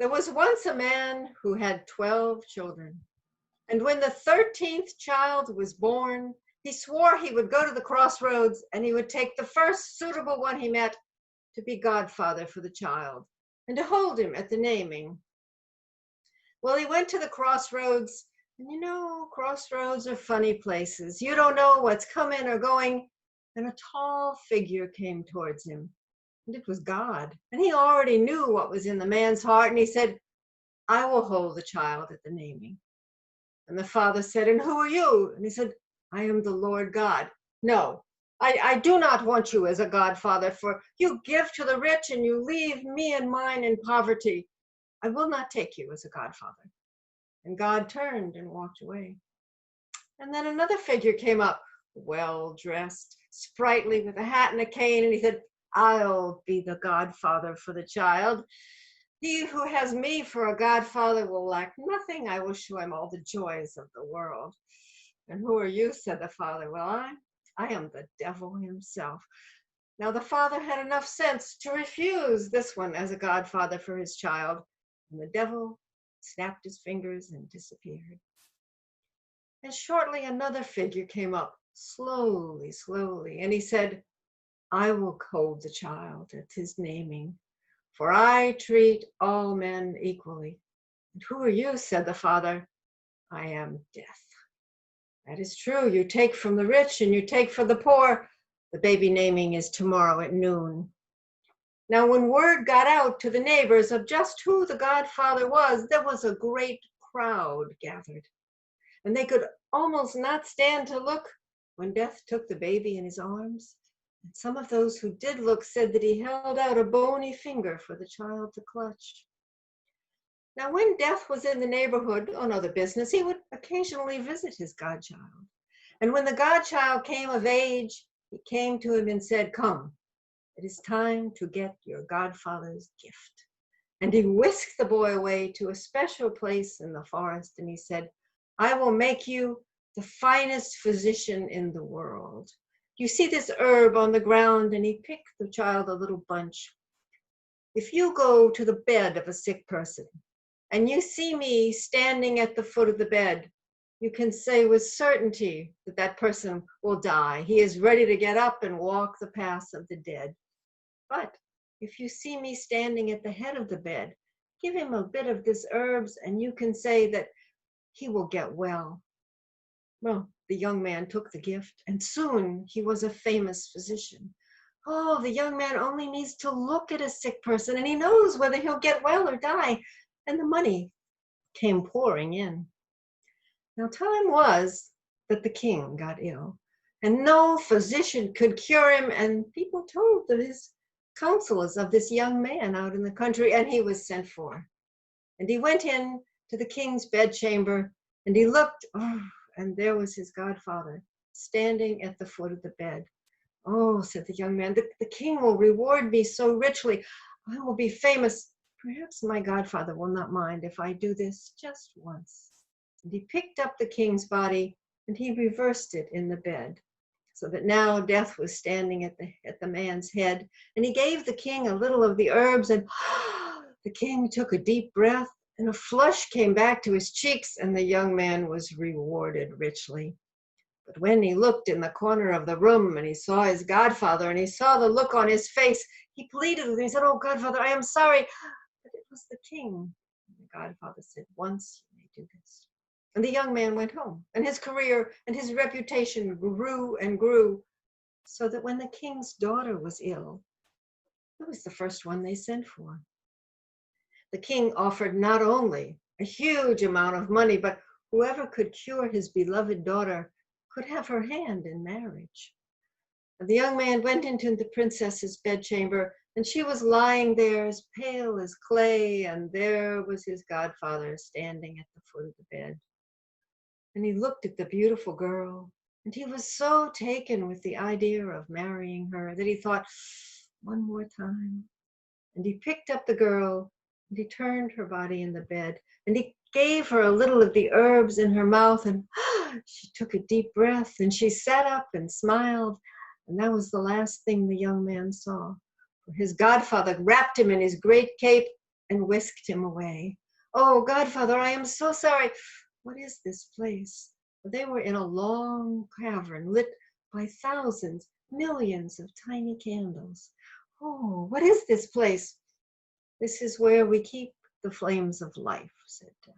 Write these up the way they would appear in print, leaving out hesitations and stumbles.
There was once a man who had 12 children, and when the 13th child was born, he swore he would go to the crossroads and he would take the first suitable one he met to be godfather for the child and to hold him at the naming. Well, he went to the crossroads, and crossroads are funny places. You don't know what's coming or going, and a tall figure came towards him. And it was God. And he already knew what was in the man's heart. And he said, I will hold the child at the naming. And the father said, and who are you? And he said, I am the Lord God. No, I do not want you as a godfather, for you give to the rich and you leave me and mine in poverty. I will not take you as a godfather. And God turned and walked away. And then another figure came up, well dressed, sprightly, with a hat and a cane. And he said, I'll be the godfather for the child. He who has me for a godfather will lack nothing. I will show him all the joys of the world. And who are you? Said the father. Well, I am the devil himself. Now the father had enough sense to refuse this one as a godfather for his child. And the devil snapped his fingers and disappeared. And shortly another figure came up, slowly, and he said, I will hold the child at his naming, for I treat all men equally. And who are you? Said the father. I am death. That is true. You take from the rich and you take from the poor. The baby naming is tomorrow at noon. Now, when word got out to the neighbors of just who the godfather was, there was a great crowd gathered. And they could almost not stand to look when Death took the baby in his arms. And some of those who did look said that he held out a bony finger for the child to clutch. Now, when Death was in the neighborhood on other business, he would occasionally visit his godchild. And when the godchild came of age, he came to him and said, come, it is time to get your godfather's gift. And he whisked the boy away to a special place in the forest, and he said, I will make you the finest physician in the world. You see this herb on the ground? And he picked the child a little bunch. If you go to the bed of a sick person and you see me standing at the foot of the bed, you can say with certainty that that person will die. He is ready to get up and walk the paths of the dead. But if you see me standing at the head of the bed, give him a bit of this herbs and you can say that he will get well. Well, the young man took the gift, and soon he was a famous physician. Oh, the young man only needs to look at a sick person, and he knows whether he'll get well or die. And the money came pouring in. Now, time was that the king got ill, and no physician could cure him, and people told his counselors of this young man out in the country, and he was sent for. And he went in to the king's bedchamber, and he looked, and there was his godfather standing at the foot of the bed. Oh, said the young man, the king will reward me so richly. I will be famous. Perhaps my godfather will not mind if I do this just once. And he picked up the king's body and he reversed it in the bed, so that now Death was standing at the man's head. And he gave the king a little of the herbs, and the king took a deep breath, and a flush came back to his cheeks, and the young man was rewarded richly. But when he looked in the corner of the room and he saw his godfather and he saw the look on his face, he pleaded with him. He said, oh, godfather, I am sorry, but it was the king. And the godfather said, once you may do this. And the young man went home, and his career and his reputation grew and grew, so that when the king's daughter was ill, it was the first one they sent for. The king offered not only a huge amount of money, but whoever could cure his beloved daughter could have her hand in marriage. And the young man went into the princess's bedchamber, and she was lying there as pale as clay, and there was his godfather standing at the foot of the bed. And he looked at the beautiful girl, and he was so taken with the idea of marrying her that he thought, one more time. And he picked up the girl, and he turned her body in the bed, and he gave her a little of the herbs in her mouth, and she took a deep breath, and she sat up and smiled, and that was the last thing the young man saw. For his godfather wrapped him in his great cape, and whisked him away. Oh, godfather, I am so sorry. What is this place? They were in a long cavern lit by thousands, millions of tiny candles. Oh, what is this place? This is where we keep the flames of life, said Death.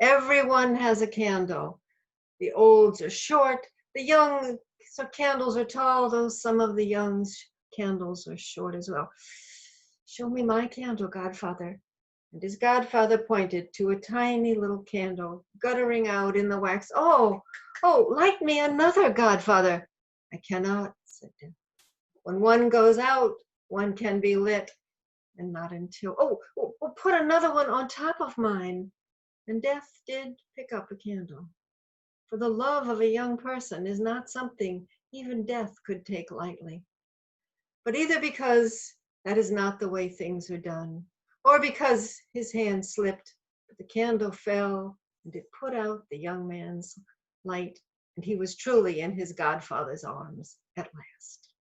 Everyone has a candle. The olds are short, the young candles are tall, though some of the young's candles are short as well. Show me my candle, godfather. And his godfather pointed to a tiny little candle guttering out in the wax. Oh, light me another, godfather. I cannot, said Death. When one goes out, one can be lit, and not until, put another one on top of mine. And Death did pick up a candle. For the love of a young person is not something even Death could take lightly. But either because that is not the way things are done, or because his hand slipped, but the candle fell, and it put out the young man's light, and he was truly in his godfather's arms at last.